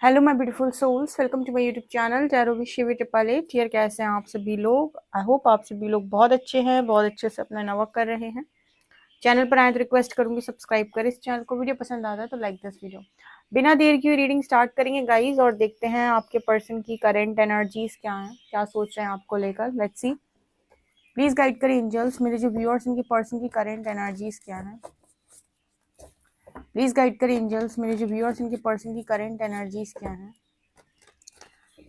Hello my beautiful souls, welcome to my YouTube channel tarot with Shivi टिपालेट। यार कैसे हैं आप सभी लोग? आई होप आप सभी लोग बहुत अच्छे हैं, बहुत अच्छे से अपना नवर्क कर रहे हैं। चैनल पर आए तो रिक्वेस्ट करूंगी सब्सक्राइब करें इस चैनल को। वीडियो पसंद आता है तो लाइक दिस वीडियो। बिना देर की रीडिंग स्टार्ट करेंगे गाइज और देखते हैं आपके पर्सन की करेंट एनर्जीज क्या हैं, क्या सोच रहे हैं आपको लेकर। Let's see. प्लीज गाइड करें एंजल्स, मेरे जो व्यूअर्स इनके पर्सन की करेंट एनर्जीज क्या है। प्लीज गाइड करें एंजल्स, मेरे जो व्यूअर्स इनके पर्सन की करेंट एनर्जीज क्या है।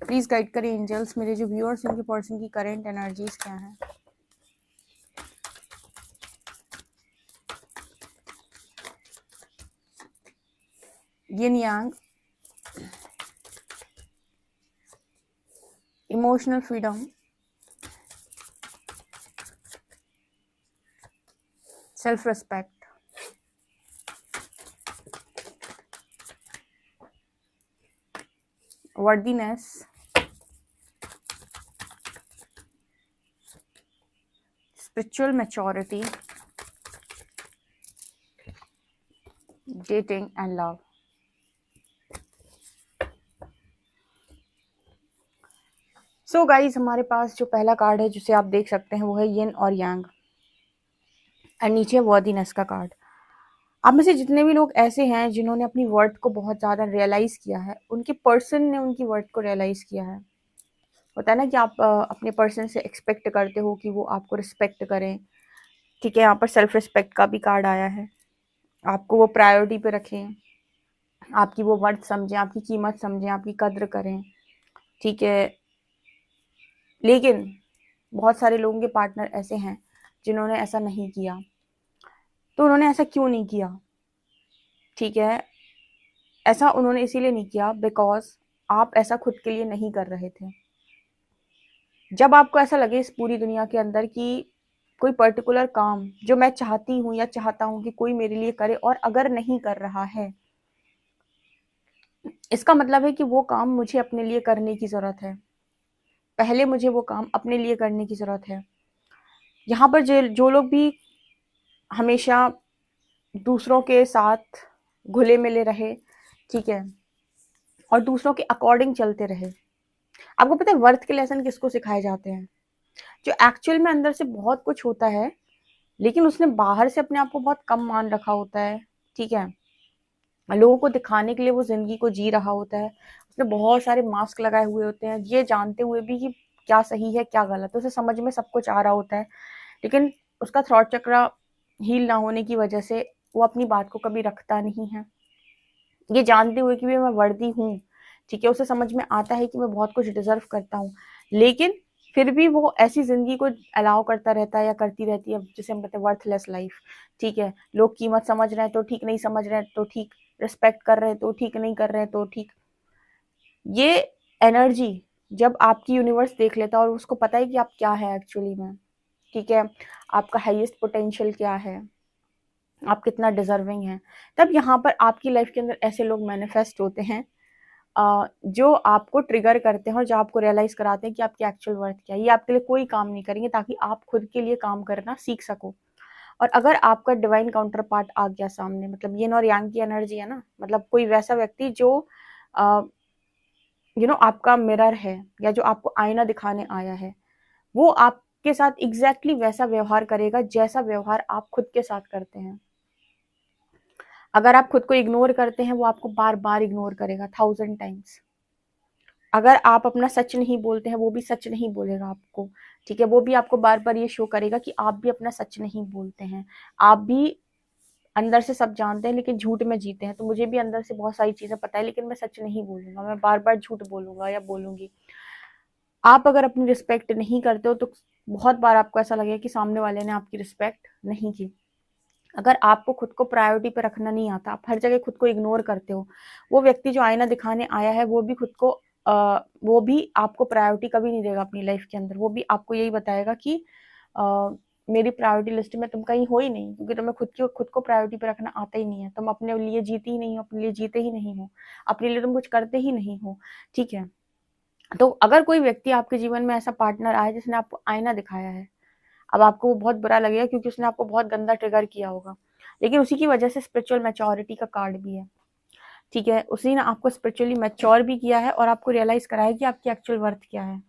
प्लीज गाइड करें एंजल्स, मेरे जो व्यूअर्स इनके पर्सन की करेंट एनर्जीज क्या है। Yin yang, emotional freedom, self respect, worthiness, spiritual maturity, dating and love. So guys, हमारे पास जो पहला कार्ड है जिसे आप देख सकते हैं वो है यिन और यांग एंड नीचे वर्दीनेस का कार्ड। आप में से जितने भी लोग ऐसे हैं जिन्होंने अपनी वर्थ को बहुत ज़्यादा रियलाइज़ किया है, उनके पर्सन ने उनकी वर्थ को रियलाइज़ किया है। होता है ना कि आप अपने पर्सन से एक्सपेक्ट करते हो कि वो आपको रिस्पेक्ट करें। ठीक है, यहाँ पर सेल्फ रिस्पेक्ट का भी कार्ड आया है। आपको वो प्रायोरिटी पे रखें, आपकी वो वर्थ समझें, आपकी कीमत समझें, आपकी कद्र करें। ठीक है, लेकिन बहुत सारे लोगों के पार्टनर ऐसे हैं जिन्होंने ऐसा नहीं किया। तो उन्होंने ऐसा क्यों नहीं किया? ठीक है, ऐसा उन्होंने इसीलिए नहीं किया बिकॉज आप ऐसा खुद के लिए नहीं कर रहे थे। जब आपको ऐसा लगे इस पूरी दुनिया के अंदर कि कोई पर्टिकुलर काम जो मैं चाहती हूँ या चाहता हूँ कि कोई मेरे लिए करे और अगर नहीं कर रहा है, इसका मतलब है कि वो काम मुझे अपने लिए करने की ज़रूरत है। पहले मुझे वो काम अपने लिए करने की ज़रूरत है। यहाँ पर जो लोग भी हमेशा दूसरों के साथ घुले मिले रहे, ठीक है, और दूसरों के अकॉर्डिंग चलते रहे। आपको पता है वर्थ के लेसन किसको सिखाए जाते हैं? जो एक्चुअल में अंदर से बहुत कुछ होता है लेकिन उसने बाहर से अपने आप को बहुत कम मान रखा होता है। ठीक है, लोगों को दिखाने के लिए वो जिंदगी को जी रहा होता है। उसने बहुत सारे मास्क लगाए हुए होते हैं, ये जानते हुए भी कि क्या सही है क्या गलत है। उसे समझ में सब कुछ आ रहा होता है, लेकिन उसका थॉट चक्र हील ना होने की वजह से वो अपनी बात को कभी रखता नहीं है। ये जानते हुए कि भी मैं वर्दी हूँ, ठीक है, उसे समझ में आता है कि मैं बहुत कुछ डिजर्व करता हूँ, लेकिन फिर भी वो ऐसी जिंदगी को अलाउ करता रहता है या करती रहती है जिसे हम कहते हैं वर्थलेस लाइफ। ठीक है, लोग कीमत समझ रहे हैं तो ठीक, नहीं समझ रहे हैं तो ठीक, रिस्पेक्ट कर रहे हैं तो ठीक, नहीं कर रहे हैं तो ठीक। ये एनर्जी जब आपकी यूनिवर्स देख लेता है और उसको पता है कि आप क्या है एक्चुअली में, ठीक है, आपका हाईएस्ट पोटेंशियल क्या है, आप कितना डिजर्विंग हैं, तब यहाँ पर आपकी लाइफ के अंदर ऐसे लोग मैनिफेस्ट होते हैं जो आपको ट्रिगर करते हैं और जो आपको रियलाइज कराते हैं कि आपकी एक्चुअल वर्थ क्या है। ये आपके लिए कोई काम नहीं करेंगे ताकि आप खुद के लिए काम करना सीख सको। और अगर आपका डिवाइन काउंटर पार्ट आ गया सामने, मतलब यिन और यांग की एनर्जी है ना, मतलब कोई वैसा व्यक्ति जो आपका मिरर है या जो आपको आईना दिखाने आया है, वो आपके साथ एग्जैक्टली वैसा व्यवहार करेगा जैसा व्यवहार आप खुद के साथ करते हैं। अगर आप खुद को इग्नोर करते हैं, वो आपको बार बार इग्नोर करेगा 1000 टाइम्स। अगर आप अपना सच नहीं बोलते हैं, वो भी सच नहीं बोलेगा आपको। ठीक है, वो भी आपको बार बार ये शो करेगा कि आप भी अपना सच नहीं बोलते हैं। आप भी अंदर से सब जानते हैं लेकिन झूठ में जीते हैं। तो मुझे भी अंदर से बहुत सारी चीजें पता है लेकिन मैं सच नहीं बोलूंगा, मैं बार बार झूठ बोलूंगा या बोलूंगी। आप अगर अपनी रिस्पेक्ट नहीं करते हो तो बहुत बार आपको ऐसा लगेगा कि सामने वाले ने आपकी रिस्पेक्ट नहीं की। अगर आपको खुद को प्रायोरिटी पे रखना नहीं आता, आप हर जगह खुद को इग्नोर करते हो, वो व्यक्ति जो आईना दिखाने आया है वो भी खुद को वो भी आपको प्रायोरिटी कभी नहीं देगा अपनी लाइफ के अंदर। वो भी आपको यही बताएगा कि मेरी प्रायोरिटी लिस्ट में तुम कहीं हो ही नहीं, क्योंकि तुम्हें खुद को प्रायोरिटी पे रखना आता ही नहीं है। तुम अपने लिए जीती ही नहीं हो, अपने लिए जीते ही नहीं हो, अपने लिए तुम कुछ करते ही नहीं हो। ठीक है, तो अगर कोई व्यक्ति आपके जीवन में ऐसा पार्टनर आए जिसने आपको आईना दिखाया है, अब आपको वो बहुत बुरा लगेगा क्योंकि उसने आपको बहुत गंदा ट्रिगर किया होगा, लेकिन उसी की वजह से स्पिरिचुअल मैच्योरिटी का कार्ड भी है। ठीक है, उसी ने आपको स्पिरिचुअली मैच्योर भी किया है और आपको रियलाइज कराया कि आपकी एक्चुअल वर्थ क्या है।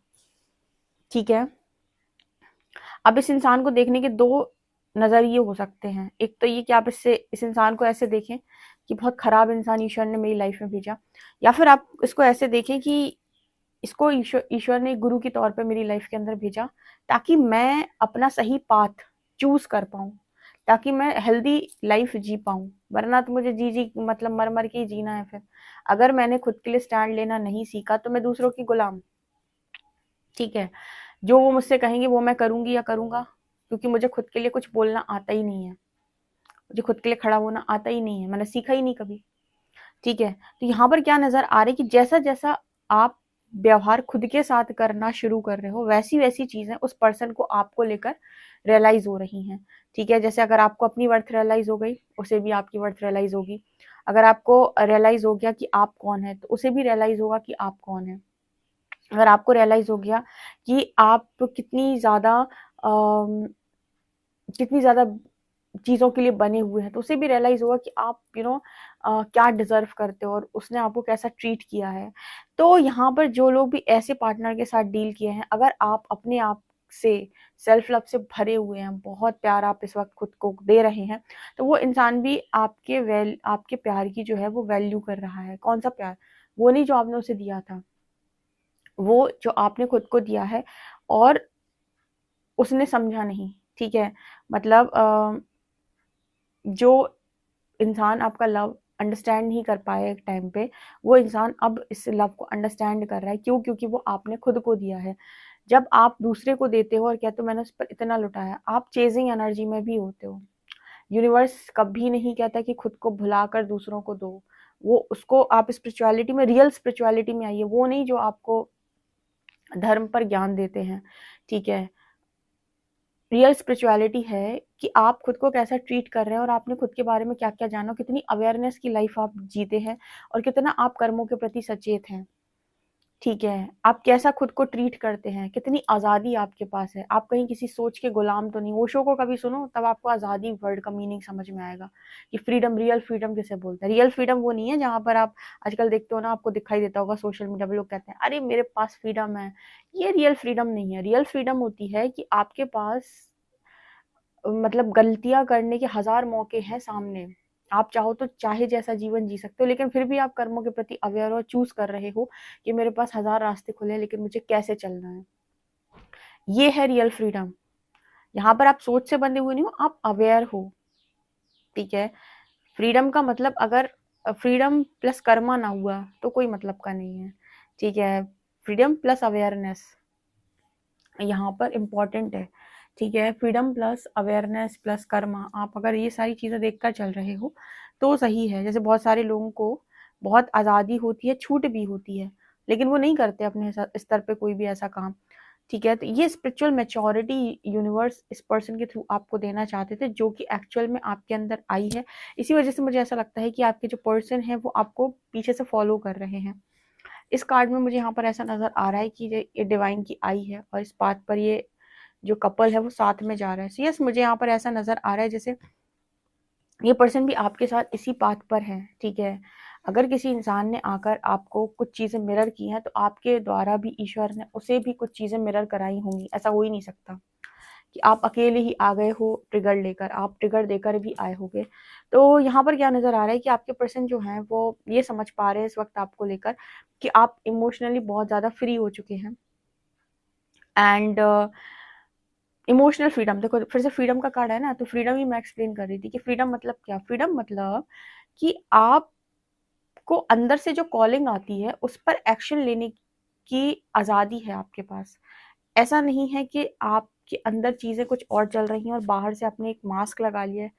ठीक है, अब इस इंसान को देखने के दो नजरिए हो सकते हैं। एक तो ये कि आप इस इंसान को ऐसे देखें कि बहुत खराब इंसान ईश्वर ने मेरी लाइफ में भेजा, या फिर आप इसको ऐसे देखें कि इसको ईश्वर ने गुरु के तौर पे मेरी लाइफ के अंदर भेजा, ताकि मैं अपना सही पाथ चूज कर पाऊं, ताकि मैं हेल्दी लाइफ जी पाऊं। वरना तो मुझे जी जी मतलब मर मर के ही जीना है। फिर अगर मैंने खुद के लिए स्टैंड लेना नहीं सीखा तो मैं दूसरों की गुलाम। ठीक है, जो वो मुझसे कहेंगे वो मैं करूंगी या करूंगा, क्योंकि मुझे खुद के लिए कुछ बोलना आता ही नहीं है, मुझे खुद के लिए खड़ा होना आता ही नहीं है, मैंने सीखा ही नहीं कभी। ठीक है, तो यहाँ पर क्या नजर आ रहा है कि जैसा जैसा आप व्यवहार खुद के साथ करना शुरू कर रहे हो, वैसी वैसी चीजें उस पर्सन को आपको लेकर रियलाइज हो रही हैं। ठीक है, जैसे अगर आपको अपनी वर्थ रियलाइज हो गई, उसे भी आपकी वर्थ रियलाइज होगी। अगर आपको रियलाइज हो गया कि आप कौन है, तो उसे भी रियलाइज होगा कि आप कौन है। अगर आपको रियलाइज हो गया कि आप कितनी ज्यादा चीजों के लिए बने हुए हैं, तो उसे भी रियलाइज होगा कि आप क्या डिजर्व करते हो और उसने आपको कैसा ट्रीट किया है। तो यहाँ पर जो लोग भी ऐसे पार्टनर के साथ डील किए हैं, अगर आप अपने आप से सेल्फ लव से भरे हुए हैं, बहुत प्यार आप इस वक्त खुद को दे रहे हैं, तो वो इंसान भी आपके प्यार की जो है वो वैल्यू कर रहा है। कौन सा प्यार? वो नहीं जो आपने उसे दिया था, वो जो आपने खुद को दिया है और उसने समझा नहीं। ठीक है, मतलब जो इंसान आपका लव अंडरस्टैंड नहीं कर पाया एक टाइम पे, वो इंसान अब इस लव को अंडरस्टैंड कर रहा है। क्यों? क्योंकि वो आपने खुद को दिया है। जब आप दूसरे को देते हो और कहते हो मैंने उस पर इतना लुटाया, आप चेजिंग एनर्जी में भी होते हो। यूनिवर्स कभी नहीं कहता कि खुद को भुलाकर दूसरों को दो। वो उसको आप स्पिरिचुअलिटी में, रियल स्पिरिचुअलिटी में आइए, वो नहीं जो आपको धर्म पर ज्ञान देते हैं। ठीक है, रियल स्पिरिचुअलिटी है कि आप खुद को कैसा ट्रीट कर रहे हैं और आपने खुद के बारे में क्या क्या जाना, कितनी अवेयरनेस की लाइफ आप जीते हैं और कितना आप कर्मों के प्रति सचेत हैं। ठीक है, आप कैसा खुद को ट्रीट करते हैं, कितनी आज़ादी आपके पास है, आप कहीं किसी सोच के गुलाम तो नहीं। ओशो को कभी सुनो, तब आपको आज़ादी वर्ड का मीनिंग समझ में आएगा कि फ्रीडम, रियल फ्रीडम किसे बोलते हैं। रियल फ्रीडम वो नहीं है जहां पर आप आजकल देखते हो ना, आपको दिखाई देता होगा सोशल मीडिया पे लोग कहते हैं अरे मेरे पास फ्रीडम है। ये रियल फ्रीडम नहीं है। रियल फ्रीडम होती है कि आपके पास मतलब गलतियां करने के हजार मौके हैं सामने, आप चाहो तो चाहे जैसा जीवन जी सकते हो, लेकिन फिर भी आप कर्मों के प्रति अवेयर और चूज कर रहे हो कि मेरे पास हजार रास्ते खुले हैं, लेकिन मुझे कैसे चलना है। ये है रियल फ्रीडम। यहाँ पर आप सोच से बंधे हुए नहीं हो, आप अवेयर हो। ठीक है, फ्रीडम का मतलब अगर फ्रीडम प्लस कर्मा ना हुआ तो कोई मतलब का नहीं है। ठीक है, फ्रीडम प्लस अवेयरनेस यहाँ पर इम्पॉर्टेंट है। ठीक है, freedom plus awareness plus Karma, आप अगर ये सारी चीज़ें देखकर चल रहे हो तो सही है। जैसे बहुत सारे लोगों को बहुत आज़ादी होती है, छूट भी होती है, लेकिन वो नहीं करते अपने स्तर पे कोई भी ऐसा काम। ठीक है, तो ये स्पिरिचुअल मैच्योरिटी यूनिवर्स इस पर्सन के थ्रू आपको देना चाहते थे, जो कि एक्चुअल में आपके अंदर आई है। इसी वजह से मुझे ऐसा लगता है कि आपके जो पर्सन है वो आपको पीछे से फॉलो कर रहे हैं। इस कार्ड में मुझे यहाँ पर ऐसा नजर आ रहा है कि ये डिवाइन की आई है और इस बात पर ये जो कपल है वो साथ में जा रहा है। सो यस, मुझे यहाँ पर ऐसा नजर आ रहा है जैसे ये पर्सन भी आपके साथ इसी पाथ पर है। ठीक है, अगर किसी इंसान ने आकर आपको कुछ चीजें मिरर की हैं, तो आपके द्वारा भी ईश्वर ने उसे भी कुछ चीजें मिरर कराई होंगी। ऐसा हो ही नहीं सकता कि आप अकेले ही आ गए हो ट्रिगर लेकर, आप ट्रिगर देकर भी आए होगे। तो यहाँ पर क्या नजर आ रहा है कि आपके पर्सन जो हैं वो ये समझ पा रहे हैं इस वक्त आपको लेकर कि आप इमोशनली बहुत ज्यादा फ्री हो चुके हैं। एंड इमोशनल फ्रीडम, देखो फिर से फ्रीडम का कार्ड है ना, तो फ्रीडम ही मैं एक्सप्लेन कर रही थी कि फ्रीडम मतलब क्या। फ्रीडम मतलब कि आपको अंदर से जो कॉलिंग आती है उस पर एक्शन लेने की आज़ादी है आपके पास। ऐसा नहीं है कि आपके अंदर चीज़ें कुछ और चल रही हैं और बाहर से आपने एक मास्क लगा लिया है,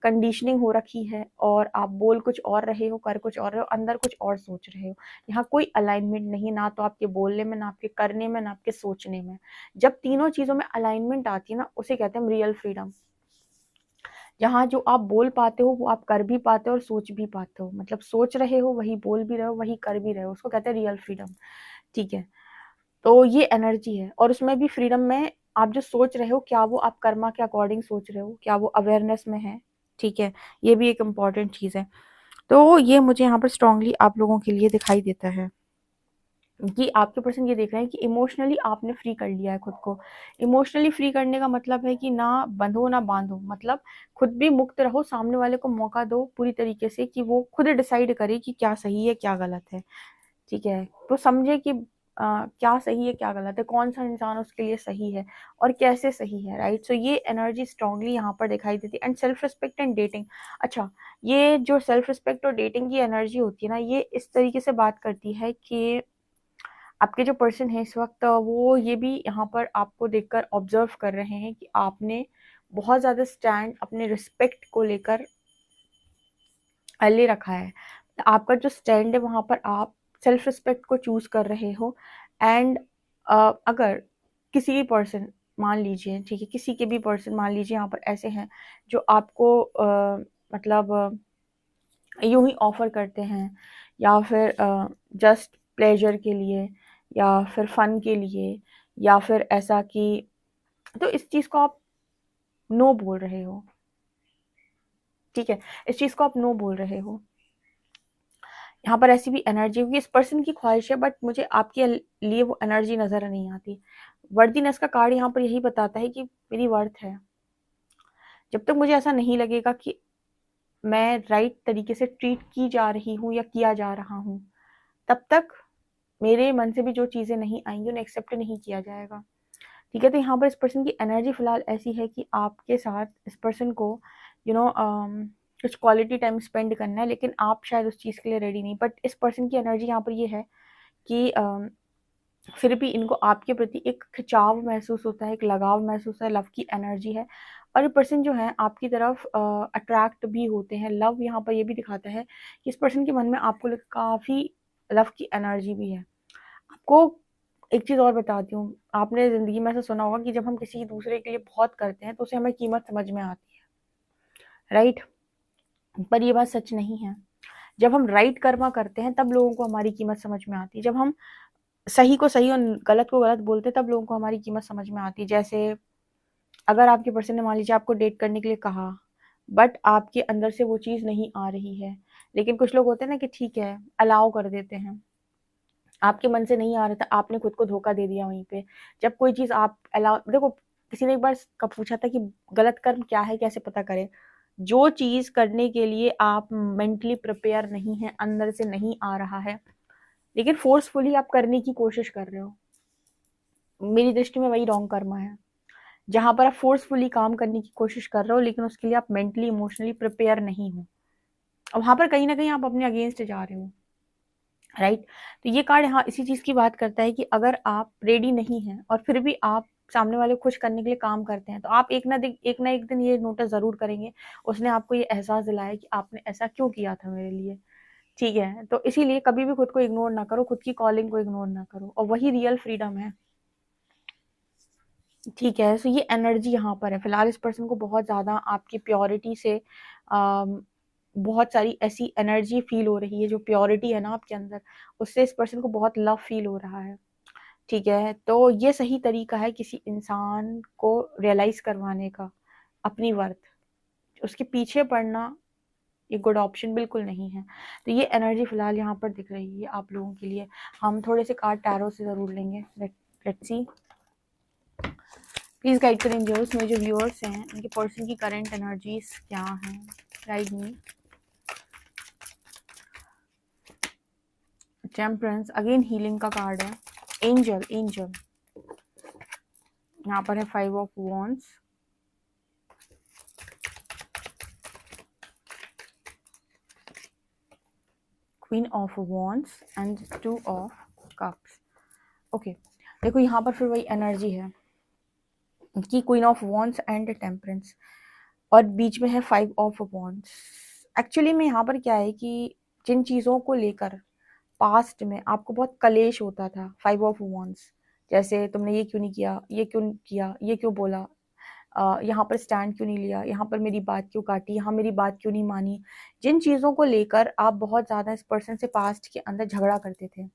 कंडीशनिंग हो रखी है और आप बोल कुछ और रहे हो, कर कुछ और रहे हो, अंदर कुछ और सोच रहे हो। यहाँ कोई अलाइनमेंट नहीं, ना तो आपके बोलने में, ना आपके करने में, ना आपके सोचने में। जब तीनों चीज़ों में अलाइनमेंट आती है ना, उसे कहते हैं रियल फ्रीडम। जहाँ जो आप बोल पाते हो वो आप कर भी पाते हो और सोच भी पाते हो, मतलब सोच रहे हो वही बोल भी रहे हो वही कर भी रहे हो, उसको कहते हैं रियल फ्रीडम। ठीक है, तो ये एनर्जी है और उसमें भी फ्रीडम में आप जो सोच रहे हो, क्या वो आप कर्मा के अकॉर्डिंग सोच रहे हो, क्या वो अवेयरनेस में है। ठीक है, ये भी एक इम्पॉर्टेंट चीज़ है। तो ये मुझे यहाँ पर स्ट्रांगली आप लोगों के लिए दिखाई देता है कि आपके पर्सन ये देख रहे हैं कि इमोशनली आपने फ्री कर लिया है खुद को। इमोशनली फ्री करने का मतलब है कि ना बंधो ना बांधो, मतलब खुद भी मुक्त रहो, सामने वाले को मौका दो पूरी तरीके से कि वो खुद डिसाइड करे कि क्या सही है क्या गलत है। ठीक है, तो समझे कि क्या सही है क्या गलत है, कौन सा इंसान उसके लिए सही है और कैसे सही है, राइट। सो ये एनर्जी स्ट्रांगली यहाँ पर दिखाई देती है। And self respect and dating, अच्छा, ये जो सेल्फ रिस्पेक्ट और डेटिंग की एनर्जी होती है ना, ये इस तरीके से बात करती है कि आपके जो पर्सन है इस वक्त वो ये भी यहाँ पर आपको देखकर ऑब्जर्व कर रहे हैं कि आपने बहुत ज़्यादा स्टैंड अपने रिस्पेक्ट को लेकर ले रखा है। आपका जो स्टैंड है वहाँ पर आप सेल्फ रिस्पेक्ट को चूज कर रहे हो। एंड अगर किसी भी पर्सन, मान लीजिए, ठीक है, किसी के भी पर्सन मान लीजिए यहाँ पर ऐसे हैं जो आपको मतलब यूं ही ऑफर करते हैं या फिर जस्ट प्लेजर के लिए या फिर फन के लिए या फिर ऐसा कि, तो इस चीज को आप नो बोल रहे हो। ठीक है, इस चीज को आप नो बोल रहे हो। यहाँ पर ऐसी भी एनर्जी होगी, इस पर्सन की ख्वाहिश है बट मुझे आपके लिए वो एनर्जी नजर नहीं आती। वर्दीनेस का कार्ड यहाँ पर यही बताता है कि मेरी वर्थ है। जब तक मुझे ऐसा नहीं लगेगा कि मैं राइट तरीके से ट्रीट की जा रही हूँ या किया जा रहा हूँ, तब तक मेरे मन से भी जो चीजें नहीं आएंगी उन्हें एक्सेप्ट नहीं किया जाएगा। ठीक है, तो यहाँ पर इस पर्सन की एनर्जी फिलहाल ऐसी है कि आपके साथ इस पर्सन को यू नो कुछ क्वालिटी टाइम स्पेंड करना है, लेकिन आप शायद उस चीज़ के लिए रेडी नहीं। बट इस पर्सन की एनर्जी यहाँ पर ये है कि फिर भी इनको आपके प्रति एक खिंचाव महसूस होता है, एक लगाव महसूस है, लव की एनर्जी है। और ये पर्सन जो है आपकी तरफ अट्रैक्ट भी होते हैं। लव यहाँ पर ये भी दिखाता है कि इस पर्सन के मन में आपको लेकर काफ़ी लव की एनर्जी भी है। आपको एक चीज़ और बताती हूँ, आपने ज़िंदगी में ऐसा सुना होगा कि जब हम किसी दूसरे के लिए बहुत करते हैं तो उसे हमें कीमत समझ में आती है, राइट। पर ये बात सच नहीं है। जब हम राइट कर्मा करते हैं तब लोगों को हमारी कीमत समझ में आती है। जब हम सही को सही और गलत को गलत बोलते हैं तब लोगों को हमारी कीमत समझ में आती है। जैसे अगर आपके पर्सन ने मान लीजिए आपको डेट करने के लिए कहा, बट आपके अंदर से वो चीज़ नहीं आ रही है, लेकिन कुछ लोग होते हैं ना कि ठीक है अलाउ कर देते हैं। आपके मन से नहीं आ रहा था, आपने खुद को धोखा दे दिया वहीं पे। जब कोई चीज़ आप अलाउ, देखो किसी ने एक बार कब पूछा था कि गलत कर्म क्या है, कैसे पता करें? जो चीज़ करने के लिए आप मेंटली प्रिपेयर नहीं है, अंदर से नहीं आ रहा है, लेकिन फोर्सफुली आप करने की कोशिश कर रहे हो, मेरी दृष्टि में वही रॉन्ग कर्म है। जहां पर आप फोर्सफुली काम करने की कोशिश कर रहे हो लेकिन उसके लिए आप मेंटली इमोशनली प्रिपेयर नहीं हो, और वहां पर कहीं ना कहीं आप अपने अगेंस्ट जा रहे हो, राइट। तो ये कार्ड यहाँ इसी चीज की बात करता है कि अगर आप रेडी नहीं हैं और फिर भी आप सामने वाले को खुश करने के लिए काम करते हैं, तो आप एक ना एक दिन ये नोटिस जरूर करेंगे, उसने आपको ये एहसास दिलाया कि आपने ऐसा क्यों किया था मेरे लिए। ठीक है, तो इसीलिए कभी भी खुद को इग्नोर ना करो, खुद की कॉलिंग को इग्नोर ना करो, और वही रियल फ्रीडम है। ठीक है, सो ये एनर्जी यहाँ पर है फिलहाल। इस पर्सन को बहुत ज़्यादा आपकी प्योरिटी से बहुत सारी ऐसी एनर्जी फील हो रही है, जो प्योरिटी है ना आपके अंदर, उससे इस पर्सन को बहुत लव फील हो रहा है। ठीक है, तो ये सही तरीका है किसी इंसान को रियलाइज करवाने का अपनी वर्थ। उसके पीछे पड़ना ये गुड ऑप्शन बिल्कुल नहीं है। तो ये एनर्जी फिलहाल यहाँ पर दिख रही है आप लोगों के लिए। हम थोड़े से कार्ड टैरो से ज़रूर लेंगे। लेट्स सी, प्लीज गाइड करें एंजल्स, मेरे जो व्यूअर्स हैं उनके पर्सन की करंट एनर्जीज क्या हैं, guide me. Temperance, again healing का कार्ड है। एंजल, एंजल यहाँ पर है 5 of wands, queen of wands and 2 of cups. Okay, देखो यहाँ पर फिर वही एनर्जी है कि queen of wands and temperance, और बीच में है 5 ऑफ वॉन्ड्स। एक्चुअली में यहाँ पर क्या है कि जिन चीज़ों को लेकर पास्ट में आपको बहुत कलेश होता था, 5 ऑफ वॉन्ड्स, जैसे तुमने ये क्यों नहीं किया, ये क्यों किया, ये क्यों बोला, यहाँ पर स्टैंड क्यों नहीं लिया, यहाँ पर मेरी बात क्यों काटी, यहाँ मेरी बात क्यों नहीं मानी। जिन चीज़ों को लेकर आप बहुत ज़्यादा इस पर्सन से पास्ट के अंदर झगड़ा करते थे,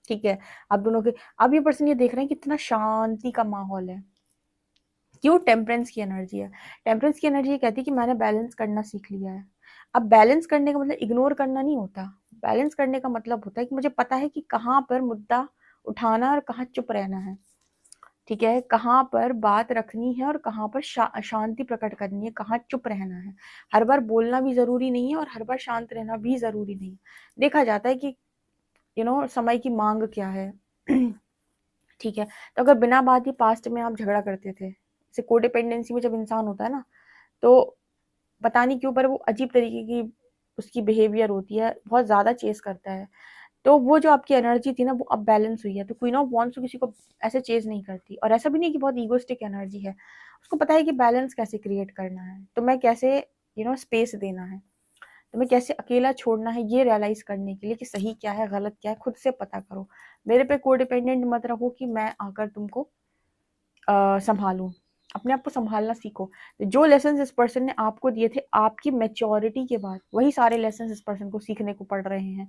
ठीक है, आप दोनों के, अब ये पर्सन ये देख रहे हैं कितना शांति का माहौल है। क्यों? टेम्परेंस की एनर्जी है। टेम्परेंस की एनर्जी ये कहती है कि मैंने बैलेंस करना सीख लिया है। अब बैलेंस करने का मतलब इग्नोर करना नहीं होता। बैलेंस करने का मतलब होता है कि मुझे पता है कि कहाँ पर मुद्दा उठाना है और कहाँ चुप रहना है, ठीक है? कहाँ पर बात रखनी है और कहाँ पर शांति प्रकट करनी है, कहाँ चुप रहना है। हर बार बोलना भी ज़रूरी नहीं है और हर बार शांत रहना भी ज़रूरी नहीं है। देखा जाता है कि समय की माँग क्या है। ठीक है? तो अगर बिना बात ही पास्ट में आप झगड़ा करते थे, जैसे कोडिपेंडेंसी में जब इंसान होता है ना, तो पता नहीं क्यों पर वो अजीब तरीके की उसकी बिहेवियर होती है, बहुत ज़्यादा चेज़ करता है। तो वो जो आपकी एनर्जी थी ना, वो अब बैलेंस हुई है। तो क्वीन ऑफ वांड्स तो किसी को ऐसे चेज़ नहीं करती, और ऐसा भी नहीं कि बहुत ईगोइस्टिक एनर्जी है। उसको पता है कि बैलेंस कैसे क्रिएट करना है, तो मैं कैसे स्पेस देना है, तो मैं कैसे अकेला छोड़ना है, ये रियलाइज़ करने के लिए कि सही क्या है, गलत क्या है, खुद से पता करो। मेरे पे कोडिपेंडेंट मत रहो कि मैं आकर तुमको सँभालूँ। अपने आप को सँभालना सीखो। जो लेसन्स इस पर्सन ने आपको दिए थे आपकी मैच्योरिटी के बाद, वही सारे लेसन्स इस पर्सन को सीखने को पड़ रहे हैं,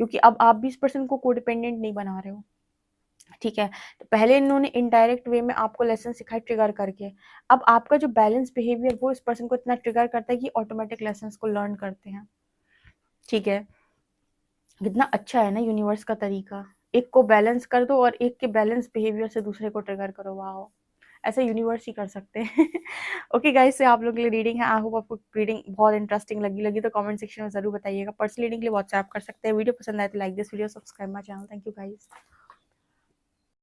क्योंकि अब आप भी इस पर्सन को कोडिपेंडेंट नहीं बना रहे हो, ठीक है? तो पहले इन्होंने इनडायरेक्ट वे में आपको लेसन सिखाए ट्रिगर करके। अब आपका जो बैलेंस बिहेवियर वो इस पर्सन को इतना ट्रिगर करता है कि ऑटोमेटिक लेसन्स को लर्न करते हैं, ठीक है? कितना अच्छा है ना यूनिवर्स का तरीका। एक को बैलेंस कर दो और एक के बैलेंस बिहेवियर से दूसरे को ट्रिगर करो, वाओ! ऐसा यूनिवर्स ही कर सकते हैं। ओके गाइस, ये आप लोग के लिए रीडिंग है। आई होप आपको रीडिंग बहुत इंटरेस्टिंग लगी तो कमेंट सेक्शन में ज़रूर बताइएगा। पर्सनल रीडिंग के लिए व्हाट्सएप कर सकते हैं। वीडियो पसंद आए तो like this video, subscribe my channel. Thank you guys.